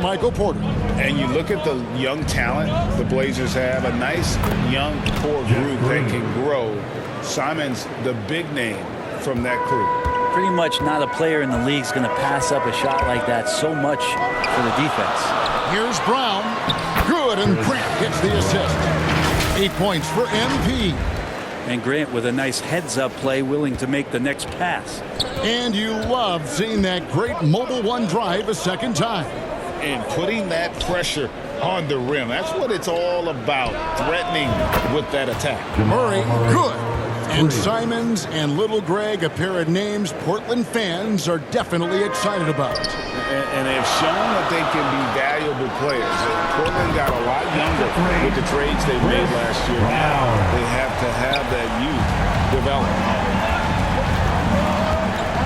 Michael Porter. And you look at the young talent the Blazers have, a nice young core group that can grow. Simons, the big name from that crew. Pretty much not a player in the league is going to pass up a shot like that so much for the defense. Here's Brown. Good, and Grant gets the assist. 8 points for MP. And Grant with a nice heads-up play, willing to make the next pass. And you love seeing that great mobile one drive a second time. And putting that pressure on the rim. That's what it's all about, threatening with that attack. Murray, good. And Simons and Little Greg, a pair of names Portland fans are definitely excited about. And they've shown that they can be valuable players. Portland got a lot younger with the trades they made last year. Now they have to have that youth develop.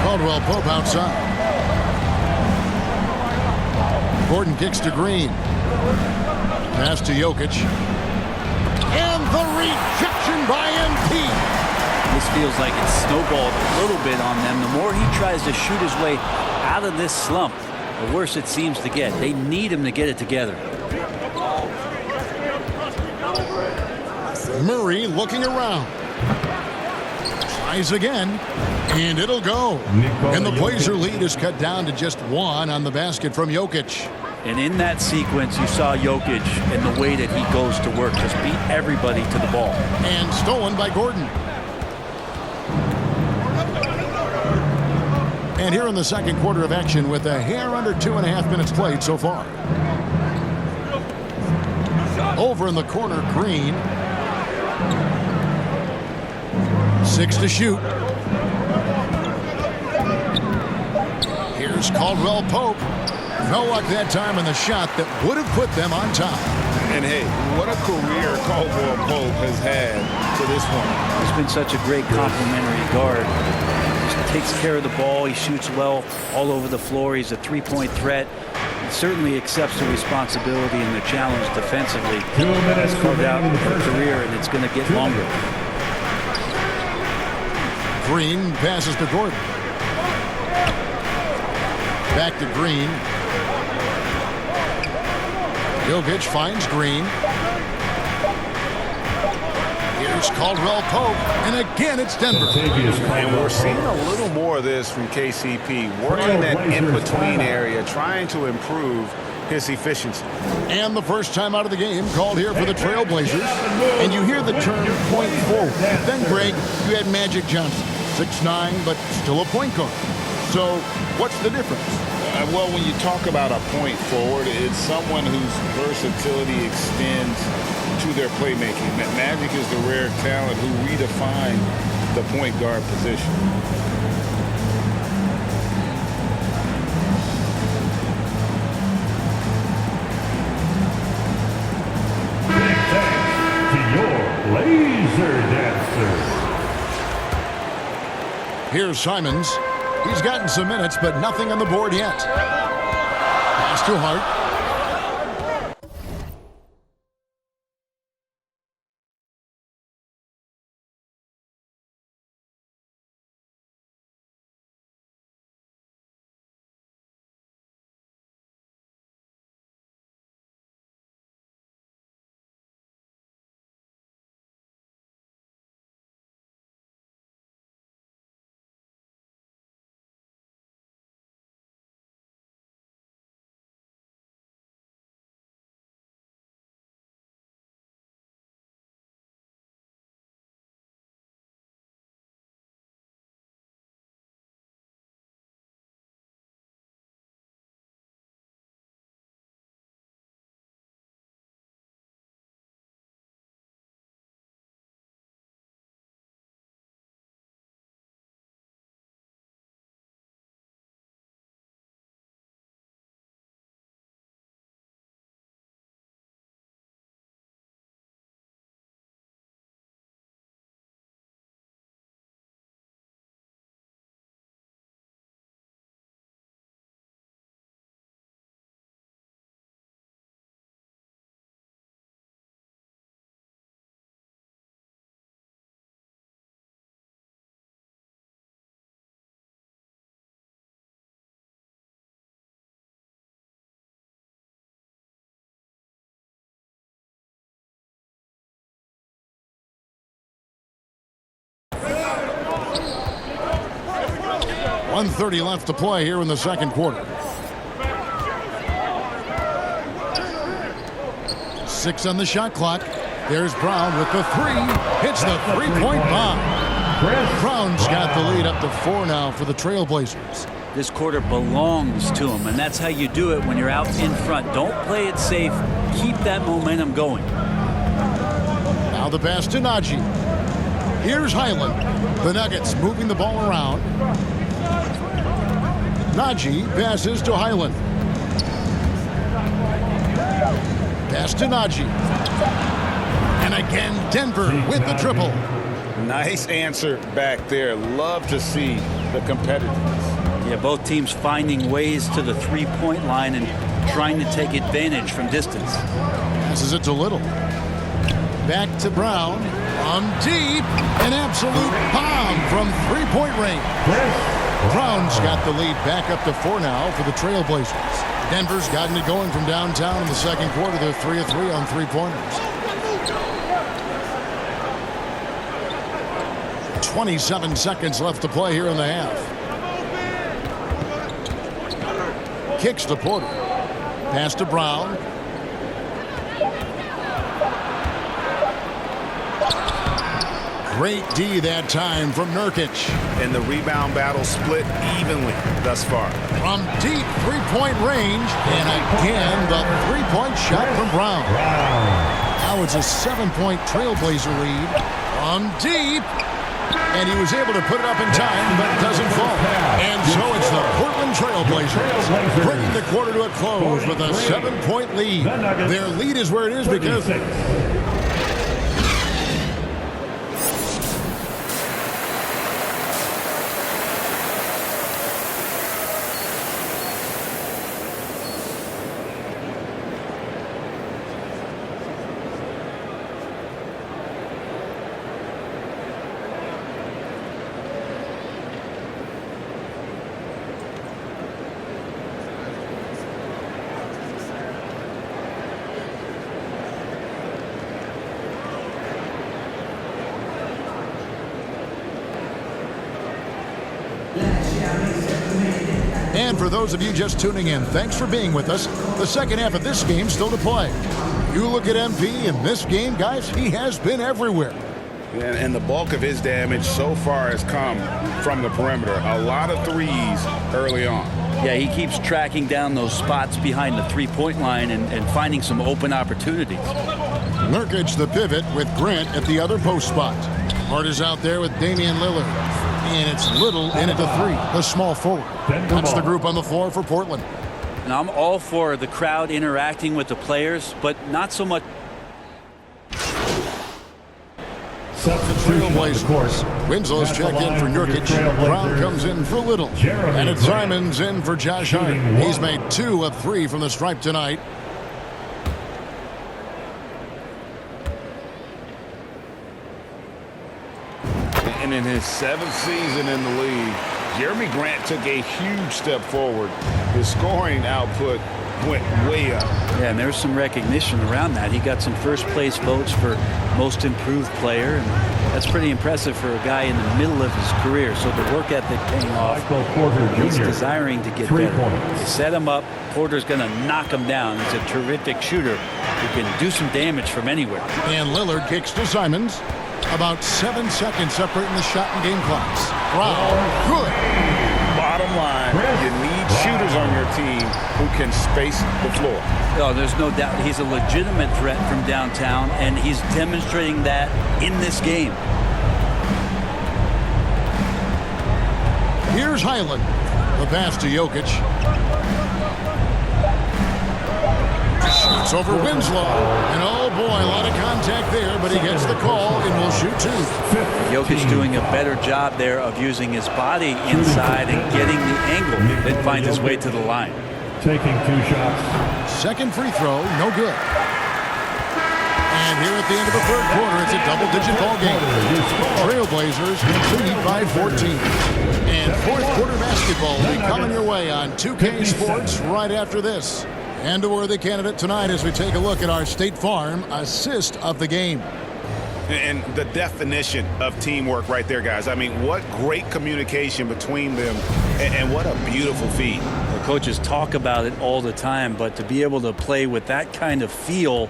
Caldwell Pope outside. Gordon kicks to Green. Pass to Jokic. And the rejection by MP. This feels like it's snowballed a little bit on them. The more he tries to shoot his way out of this slump, the worse it seems to get. They need him to get it together. Murray looking around. Tries again, and it'll go. And the Blazer lead is cut down to just one on the basket from Jokic. And in that sequence, you saw Jokic and the way that he goes to work. Just beat everybody to the ball. And stolen by Gordon. And here in the second quarter of action with a hair under 2.5 minutes played so far. Over in the corner, Green. 6 to shoot. Here's Caldwell Pope. No luck that time on the shot that would have put them on top. And hey, what a career Caldwell Pope has had to this point. He's been such a great complementary guard. Just takes care of the ball. He shoots well all over the floor. He's a three-point threat. He certainly accepts the responsibility and the challenge defensively. He's carved out a career, and it's going to get longer. Green passes to Gordon. Back to Green. Jokic finds Green. Here's Caldwell Pope, and again it's Denver. And we're seeing a little more of this from KCP, working that in-between area, trying to improve his efficiency. And the first time out of the game called here for the Trailblazers. And you hear the term point forward. Then, Greg, you had Magic Johnson, 6'9", but still a point guard. So what's the difference? Well, when you talk about a point forward, it's someone whose versatility extends to their playmaking. Magic is the rare talent who redefined the point guard position. Big thanks to your Blazer dancers. Here's Simons. He's gotten some minutes, but nothing on the board yet. Pass to Hart. 1:30 left to play here in the second quarter. 6 on the shot clock. There's Brown with the three. Hits the three-point bomb. Brown's got the lead up to 4 now for the Trailblazers. This quarter belongs to him, and that's how you do it when you're out in front. Don't play it safe. Keep that momentum going. Now the pass to Najee. Here's Highland. The Nuggets moving the ball around. Najee passes to Highland. Pass to Najee. And again, Denver with the triple. Nice answer back there. Love to see the competitiveness. Yeah, both teams finding ways to the three-point line and trying to take advantage from distance. Passes it to Little. Back to Brown. On deep. An absolute bomb from three-point range. Brown's got the lead back up to 4 now for the Trailblazers. Denver's gotten it going from downtown in the second quarter. They're 3 of 3 on three-pointers. 27 seconds left to play here in the half. Kicks to Porter. Pass to Brown. Great D that time from Nurkic. And the rebound battle split evenly thus far. From deep three-point range. And again, the three-point shot from Brown. Now it's a 7-point Trailblazer lead. From deep. And he was able to put it up in time, but it doesn't fall. And so it's the Portland Trailblazers bringing the quarter to a close with a 7-point lead. Their lead is where it is because... And for those of you just tuning in, thanks for being with us. The second half of this game still to play. You look at MP in this game, guys, he has been everywhere. And the bulk of his damage so far has come from the perimeter. A lot of threes early on. Yeah, he keeps tracking down those spots behind the three-point line and finding some open opportunities. Nurkic the pivot with Grant at the other post spot. Hart is out there with Damian Lillard. And it's Little in at the 3, the small forward. That's the group on the floor for Portland. And I'm all for the crowd interacting with the players, but not so much. Trailblazers. Winslow's checked in for Nurkic. Brown comes in for Little. And it's Simons in for Josh Hart. He's made 2 of 3 from the stripe tonight. And in his 7th season in the league, Jeremy Grant took a huge step forward. His scoring output went way up. Yeah, and there's some recognition around that. He got some first-place votes for most improved player, and that's pretty impressive for a guy in the middle of his career. So the work ethic paying off. He's desiring to get better. Set him up. Porter's going to knock him down. He's a terrific shooter who can do some damage from anywhere. And Lillard kicks to Simons. About 7 seconds separating the shot and game clocks. Brown, good. Bottom line, you need shooters on your team who can space the floor. Oh, there's no doubt he's a legitimate threat from downtown, and he's demonstrating that in this game. Here's Highland. The pass to Jokic. Shoots over Winslow. And oh boy, a lot of contact there, but he gets the call and will shoot 2. Jokic doing a better job there of using his body inside and getting the angle, then finds his way to the line. Taking 2 shots. Second free throw, no good. And here at the end of the third quarter, it's a double-digit ball game. Trailblazers lead by 14. And fourth quarter basketball will be coming your way on 2K Sports right after this. And a worthy candidate tonight as we take a look at our State Farm assist of the game. And the definition of teamwork right there, guys. I mean, what great communication between them, and what a beautiful feat. The coaches talk about it all the time, but to be able to play with that kind of feel,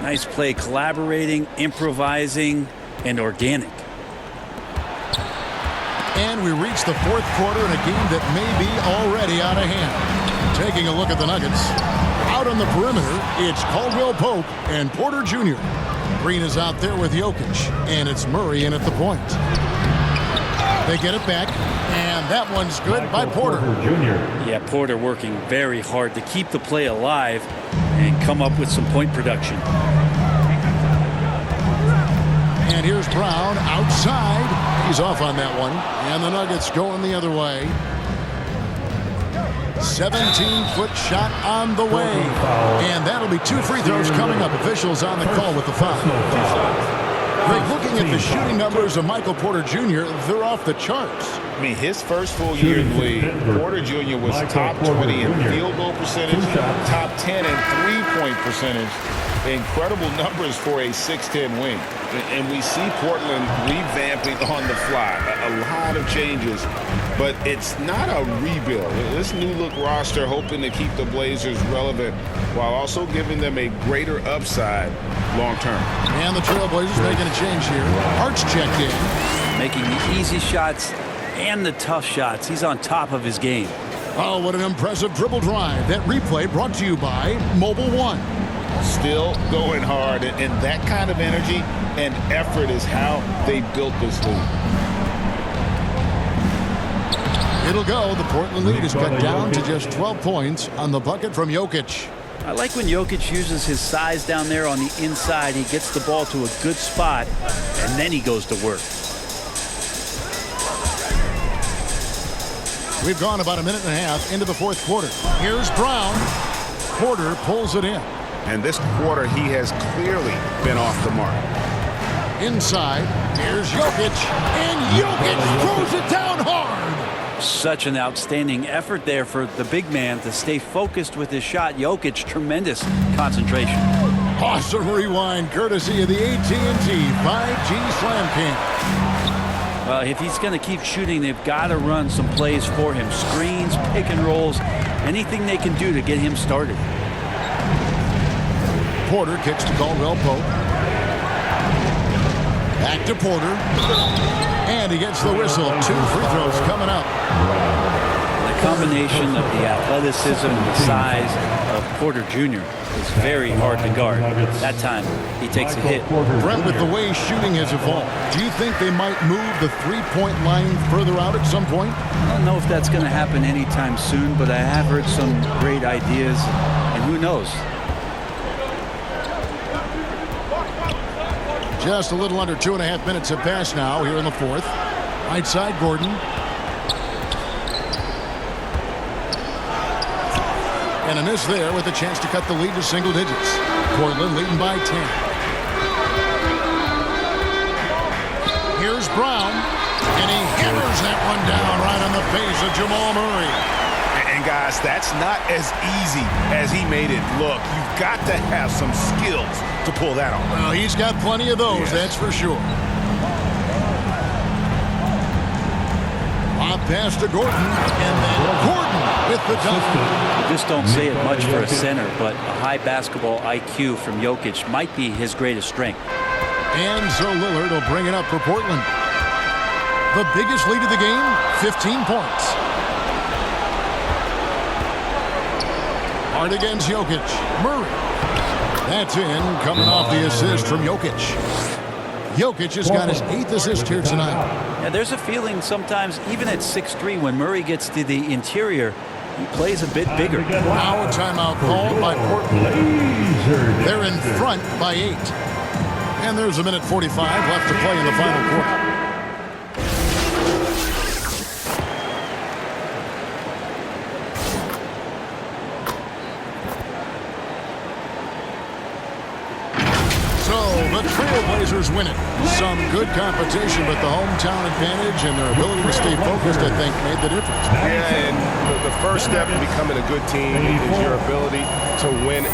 nice play, collaborating, improvising, and organic. And we reach the fourth quarter in a game that may be already out of hand. Taking a look at the Nuggets. Out on the perimeter, it's Caldwell Pope and Porter Jr. Green is out there with Jokic, and it's Murray in at the point. They get it back, and that one's good by Porter. Yeah, Porter working very hard to keep the play alive and come up with some point production. And here's Brown outside. He's off on that one, and the Nuggets going the other way. 17-foot shot on the way. And that'll be 2 free throws coming up. Officials on the call with the foul. Greg, looking at the shooting numbers of Michael Porter Jr., they're off the charts. I mean, his first full year in the league, Porter Jr. was top 20 in field goal percentage, top 10 in three-point percentage. Incredible numbers for a 6'10 wing. And we see Portland revamping on the fly. A lot of changes, but it's not a rebuild. This new look roster hoping to keep the Blazers relevant while also giving them a greater upside long term. And the Trailblazers making a change here. Arch checked in. Making the easy shots and the tough shots. He's on top of his game. Oh, what an impressive dribble drive. That replay brought to you by Mobile One. Still going hard, and that kind of energy and effort is how they built this league. It'll go. The Portland lead is cut down to just 12 points on the bucket from Jokic. I like when Jokic uses his size down there on the inside. He gets the ball to a good spot, and then he goes to work. We've gone about a minute and a half into the fourth quarter. Here's Brown. Porter pulls it in. And this quarter, he has clearly been off the mark. Inside, here's Jokic, and Jokic throws it down hard. Such an outstanding effort there for the big man to stay focused with his shot. Jokic, tremendous concentration. Awesome rewind, courtesy of the AT&T 5G Slam Cam. Well, if he's going to keep shooting, they've got to run some plays for him. Screens, pick and rolls, anything they can do to get him started. Porter kicks to Caldwell Pope. Back to Porter. And he gets the whistle. 2 free throws coming up. The combination of the athleticism and the size of Porter Jr. is very hard to guard. That time, he takes a hit. Brent, with the way shooting has evolved, do you think they might move the three-point line further out at some point? I don't know if that's going to happen anytime soon, but I have heard some great ideas, and who knows? Just a little under 2.5 minutes have passed now here in the fourth. Right side, Gordon. And a miss there with a chance to cut the lead to single digits. Portland leading by 10. Here's Brown, and he hammers that one down right on the face of Jamal Murray. And guys, that's not as easy as he made it look. You've got to have some skills to pull that off. Well, he's got plenty of those, that's for sure. Lob pass to Gordon, and then Gordon with the dunk. Just don't say it much for a center, but a high basketball IQ from Jokic might be his greatest strength. And so Lillard will bring it up for Portland. The biggest lead of the game, 15 points. Hard against Jokic. Murray. That's in, coming off the assist from Jokic. Jokic has got his 8th assist here tonight. Yeah, there's a feeling sometimes, even at 6'3", when Murray gets to the interior, he plays a bit bigger. Now a timeout called by Portland. They're in front by 8. And there's a minute 45 left to play in the final quarter. The Trailblazers win it. Some good competition, but the hometown advantage and their ability to stay focused, I think, made the difference. Yeah, and the first step in becoming a good team is your ability to win